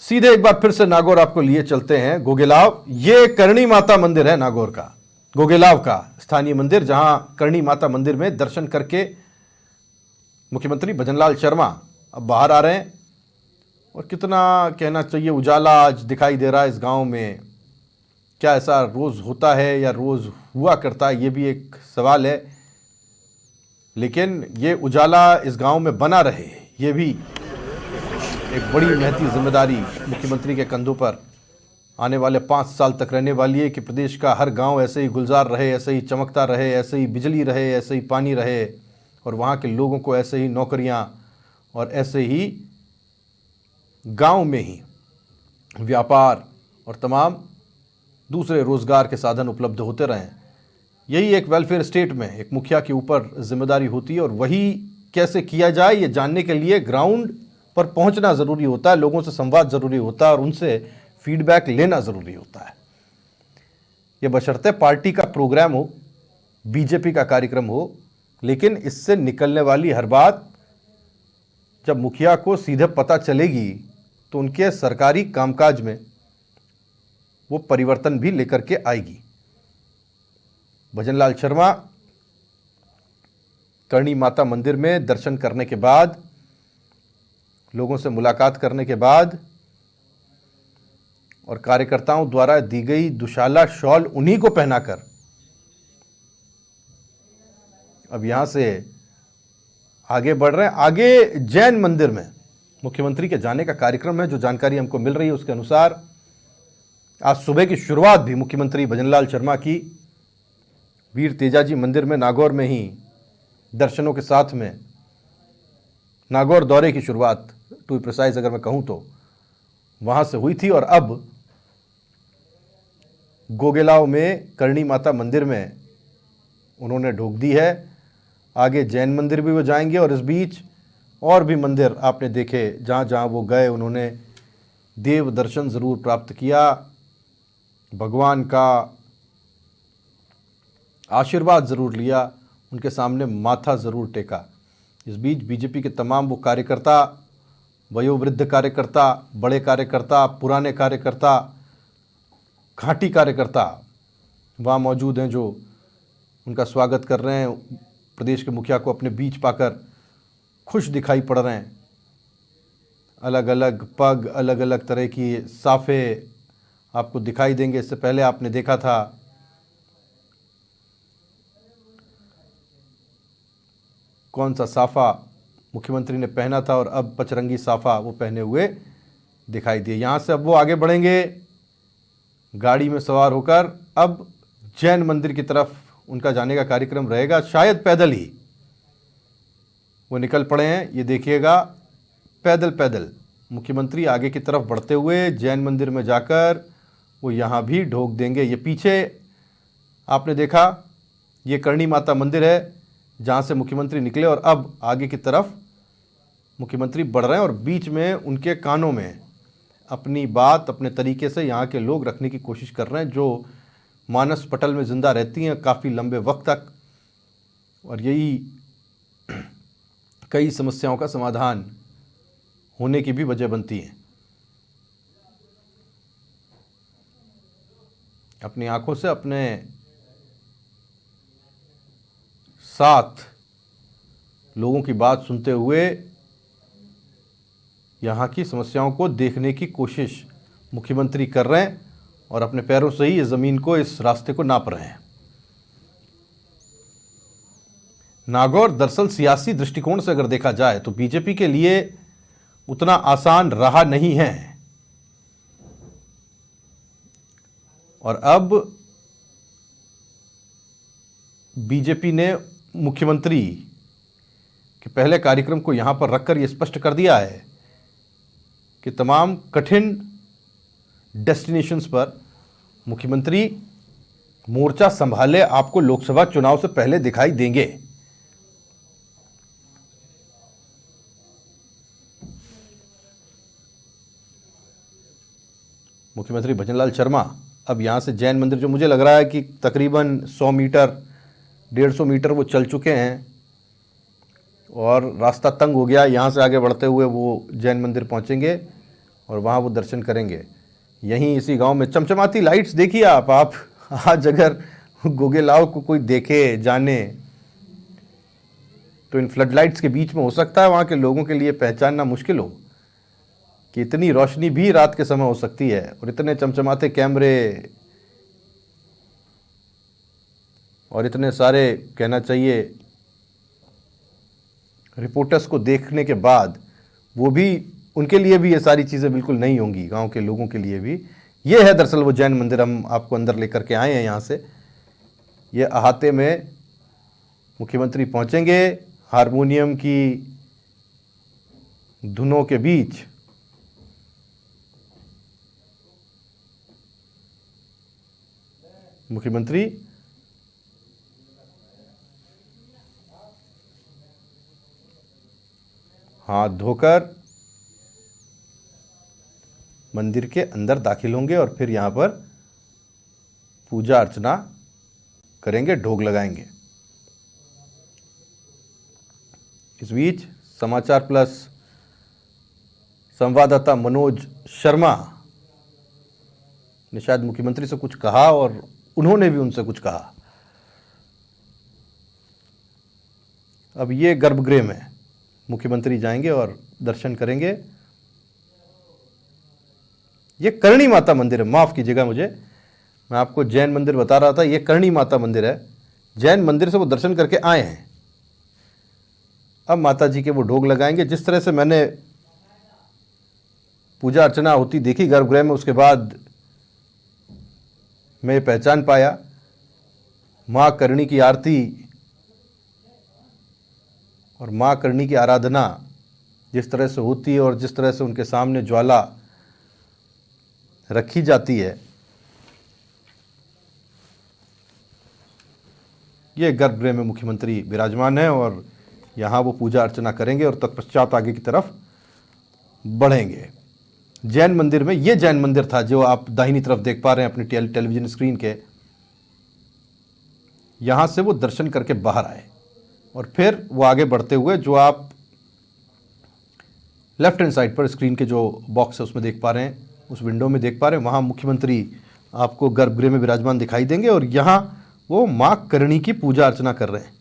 सीधे एक बार फिर से नागौर आपको लिए चलते हैं। गोगेलाव, ये करणी माता मंदिर है नागौर का, गोगेलाव का स्थानीय मंदिर, जहां करणी माता मंदिर में दर्शन करके मुख्यमंत्री भजनलाल शर्मा अब बाहर आ रहे हैं। और कितना कहना चाहिए, उजाला आज दिखाई दे रहा है इस गांव में। क्या ऐसा रोज होता है या रोज हुआ करता है, ये भी एक सवाल है। लेकिन ये उजाला इस गांव में बना रहे, ये भी एक बड़ी महती जिम्मेदारी मुख्यमंत्री के कंधों पर आने वाले 5 साल तक रहने वाली है कि प्रदेश का हर गांव ऐसे ही गुलजार रहे, ऐसे ही चमकता रहे, ऐसे ही बिजली रहे, ऐसे ही पानी रहे, और वहाँ के लोगों को ऐसे ही नौकरियाँ और ऐसे ही गांव में ही व्यापार और तमाम दूसरे रोज़गार के साधन उपलब्ध होते रहें। यही एक वेलफेयर स्टेट में एक मुखिया के ऊपर जिम्मेदारी होती है, और वही कैसे किया जाए ये जानने के लिए ग्राउंड पर पहुंचना ज़रूरी होता है, लोगों से संवाद ज़रूरी होता है और उनसे फीडबैक लेना ज़रूरी होता है। ये बशर्ते पार्टी का प्रोग्राम हो, बीजेपी का कार्यक्रम हो, लेकिन इससे निकलने वाली हर बात जब मुखिया को सीधे पता चलेगी तो उनके सरकारी कामकाज में वो परिवर्तन भी लेकर के आएगी। भजनलाल शर्मा करणी माता मंदिर में दर्शन करने के बाद, लोगों से मुलाकात करने के बाद और कार्यकर्ताओं द्वारा दी गई दुशाला शॉल उन्हीं को पहनाकर अब यहां से आगे बढ़ रहे हैं। आगे जैन मंदिर में मुख्यमंत्री के जाने का कार्यक्रम है। जो जानकारी हमको मिल रही है उसके अनुसार आज सुबह की शुरुआत भी मुख्यमंत्री भजनलाल शर्मा की वीर तेजाजी मंदिर में नागौर में ही दर्शनों के साथ में नागौर दौरे की शुरुआत, टू बी प्रिसाइज अगर मैं कहूं तो, वहां से हुई थी। और अब गोगेलाव में करणी माता मंदिर में उन्होंने ढोक दी है। आगे जैन मंदिर भी वो जाएंगे और इस बीच और भी मंदिर आपने देखे जहाँ जहाँ वो गए, उन्होंने देव दर्शन ज़रूर प्राप्त किया, भगवान का आशीर्वाद ज़रूर लिया, उनके सामने माथा ज़रूर टेका। इस बीच बीजेपी के तमाम वो कार्यकर्ता, वयोवृद्ध कार्यकर्ता, बड़े कार्यकर्ता, पुराने कार्यकर्ता, घाटी कार्यकर्ता वहाँ मौजूद हैं, जो उनका स्वागत कर रहे हैं। प्रदेश के मुखिया को अपने बीच पाकर खुश दिखाई पड़ रहे हैं। अलग अलग पग, अलग अलग तरह की साफ़े आपको दिखाई देंगे। इससे पहले आपने देखा था कौन सा साफ़ा मुख्यमंत्री ने पहना था, और अब पचरंगी साफ़ा वो पहने हुए दिखाई दिए। यहाँ से अब वो आगे बढ़ेंगे गाड़ी में सवार होकर। अब जैन मंदिर की तरफ उनका जाने का कार्यक्रम रहेगा, शायद पैदल ही वो निकल पड़े हैं। ये देखिएगा, पैदल पैदल मुख्यमंत्री आगे की तरफ बढ़ते हुए जैन मंदिर में जाकर वो यहाँ भी ढोक देंगे। ये पीछे आपने देखा, ये करणी माता मंदिर है जहाँ से मुख्यमंत्री निकले, और अब आगे की तरफ मुख्यमंत्री बढ़ रहे हैं और बीच में उनके कानों में अपनी बात अपने तरीके से यहाँ के लोग रखने की कोशिश कर रहे हैं, जो मानस पटल में ज़िंदा रहती हैं काफ़ी लंबे वक्त तक, और यही कई समस्याओं का समाधान होने की भी वजह बनती है। अपनी आंखों से अपने साथ लोगों की बात सुनते हुए यहाँ की समस्याओं को देखने की कोशिश मुख्यमंत्री कर रहे हैं, और अपने पैरों से ही इस ज़मीन को, इस रास्ते को नाप रहे हैं। नागौर दरअसल सियासी दृष्टिकोण से अगर देखा जाए तो बीजेपी के लिए उतना आसान रहा नहीं है, और अब बीजेपी ने मुख्यमंत्री के पहले कार्यक्रम को यहां पर रखकर यह स्पष्ट कर दिया है कि तमाम कठिन डेस्टिनेशंस पर मुख्यमंत्री मोर्चा संभाले आपको लोकसभा चुनाव से पहले दिखाई देंगे। मुख्यमंत्री भजनलाल शर्मा अब यहां से जैन मंदिर, जो मुझे लग रहा है कि तकरीबन 100 मीटर 150 मीटर वो चल चुके हैं और रास्ता तंग हो गया, यहाँ से आगे बढ़ते हुए वो जैन मंदिर पहुँचेंगे और वहाँ वो दर्शन करेंगे। यहीं इसी गांव में चमचमाती लाइट्स देखिए आप आज अगर गोगेलाव को कोई देखे जाने तो इन फ्लड लाइट्स के बीच में हो सकता है वहाँ के लोगों के लिए पहचानना मुश्किल हो कि इतनी रोशनी भी रात के समय हो सकती है, और इतने चमचमाते कैमरे और इतने सारे कहना चाहिए रिपोर्टर्स को देखने के बाद वो भी, उनके लिए भी ये सारी चीज़ें बिल्कुल नहीं होंगी, गांव के लोगों के लिए भी। ये है दरअसल वो जैन मंदिर, हम आपको अंदर लेकर के आए हैं। यहाँ से ये अहाते में मुख्यमंत्री पहुँचेंगे, हारमोनियम की धुनों के बीच मुख्यमंत्री हाथ धोकर मंदिर के अंदर दाखिल होंगे और फिर यहाँ पर पूजा अर्चना करेंगे, ढोग लगाएंगे। इस बीच समाचार प्लस संवाददाता मनोज शर्मा ने शायद मुख्यमंत्री से कुछ कहा और उन्होंने भी उनसे कुछ कहा। अब ये गर्भगृह में मुख्यमंत्री जाएंगे और दर्शन करेंगे। ये करणी माता मंदिर है, माफ़ कीजिएगा मुझे, मैं आपको जैन मंदिर बता रहा था, ये करणी माता मंदिर है। जैन मंदिर से वो दर्शन करके आए हैं, अब माता जी के वो ढोग लगाएंगे। जिस तरह से मैंने पूजा अर्चना होती देखी गर्भगृह में, उसके बाद मैं पहचान पाया माँ करणी की आरती और माँ करणी की आराधना जिस तरह से होती है और जिस तरह से उनके सामने ज्वाला रखी जाती है। ये गर्भगृह में मुख्यमंत्री विराजमान है और यहाँ वो पूजा अर्चना करेंगे और तत्पश्चात आगे की तरफ बढ़ेंगे। जैन मंदिर में, ये जैन मंदिर था जो आप दाहिनी तरफ देख पा रहे हैं अपनी टेलीविज़न स्क्रीन के। यहाँ से वो दर्शन करके बाहर आए और फिर वो आगे बढ़ते हुए, जो आप लेफ्ट हैंड साइड पर स्क्रीन के जो बॉक्स है उसमें देख पा रहे हैं, उस विंडो में देख पा रहे हैं, वहाँ मुख्यमंत्री आपको गर्भगृह में विराजमान दिखाई देंगे और यहाँ वो माँ करणी की पूजा अर्चना कर रहे हैं।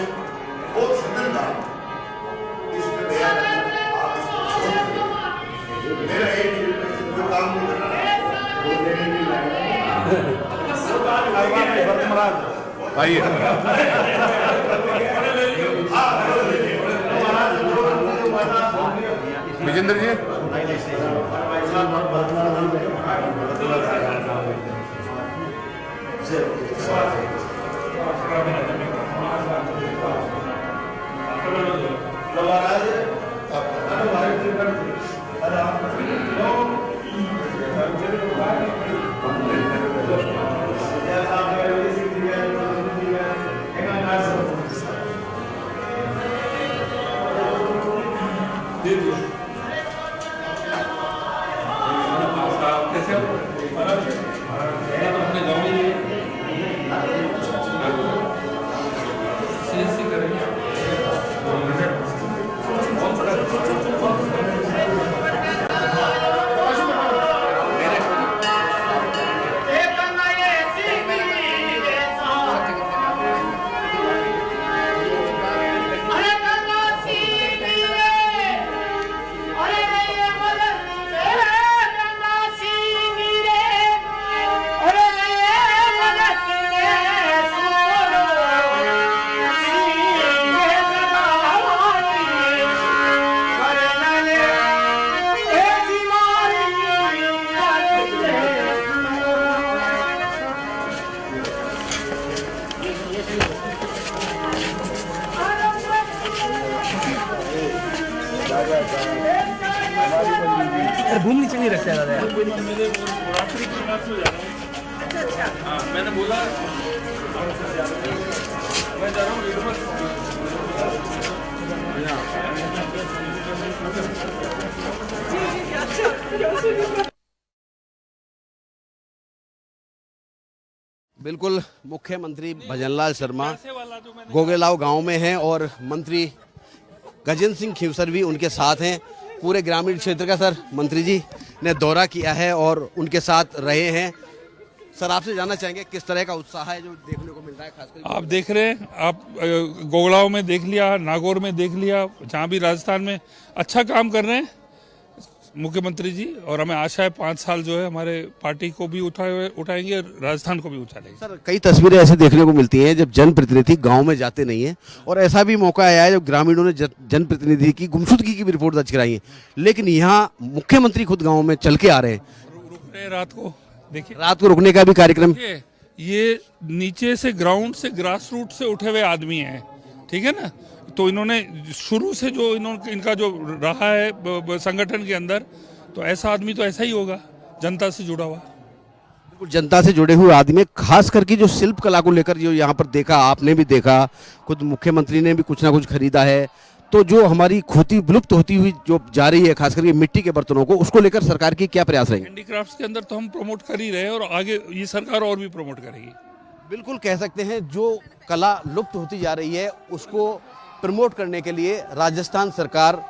बहुत सुंदर था, इसमें दया करना, आप इसको छोड़ दीजिए। मेरा एक मिनट में कोई काम नहीं करना है। भाई विजेंद्र जी भूमि नीचे नहीं रखते दादा यार। मैंने बोला मैं जा रहा हूँ। बिल्कुल मुख्यमंत्री भजनलाल शर्मा गोगेलाव गांव में हैं और मंत्री गजेंद्र सिंह खींवसर भी उनके साथ हैं। पूरे ग्रामीण क्षेत्र का सर मंत्री जी ने दौरा किया है और उनके साथ रहे हैं। सर आपसे जानना चाहेंगे किस तरह का उत्साह है जो देखने को मिल रहा है, खासकर आप देख रहे हैं, आप गोगलाव में देख लिया, नागौर में देख लिया, जहाँ भी राजस्थान में अच्छा काम कर रहे हैं मुख्यमंत्री जी, और हमें आशा है 5 साल जो है हमारे पार्टी को भी उठाएंगे, राजस्थान को भी उठा लेंगे। सर कई तस्वीरें ऐसी देखने को मिलती हैं जब जनप्रतिनिधि गांव में जाते नहीं है, और ऐसा भी मौका आया है जब ग्रामीणों ने जनप्रतिनिधि की गुमशुदगी की भी रिपोर्ट दर्ज कराई है, लेकिन यहाँ मुख्यमंत्री खुद गाँव में चल के आ रहे हैं। रुक रहे रात को, देखिए रात को रुकने का भी कार्यक्रम। ये नीचे से ग्राउंड से ग्रास रूट से उठे हुए आदमी हैं, ठीक है ना, तो इन्होंने शुरू से जो इनका जो रहा है संगठन के अंदर, तो ऐसा आदमी तो ऐसा ही होगा, जनता से जुड़ा हुआ। बिल्कुल जनता से जुड़े हुए आदमी, खास करके जो शिल्प कला को लेकर जो यहाँ पर देखा, आपने भी देखा, खुद मुख्यमंत्री ने भी कुछ ना कुछ खरीदा है, तो जो हमारी खोती विलुप्त होती हुई जो जा रही है खास करके मिट्टी के बर्तनों को, उसको लेकर सरकार की क्या प्रयास रहेंगे? हैंडीक्राफ्ट्स के अंदर तो हम प्रमोट कर ही रहे हैं और आगे ये सरकार और भी प्रमोट करेगी। बिल्कुल कह सकते हैं जो कला लुप्त होती जा रही है उसको प्रमोट करने के लिए राजस्थान सरकार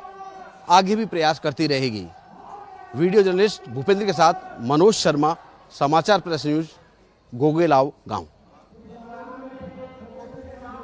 आगे भी प्रयास करती रहेगी। वीडियो जर्नलिस्ट भूपेंद्र के साथ मनोज शर्मा, समाचार प्रेस न्यूज, गोगेलाव गांव।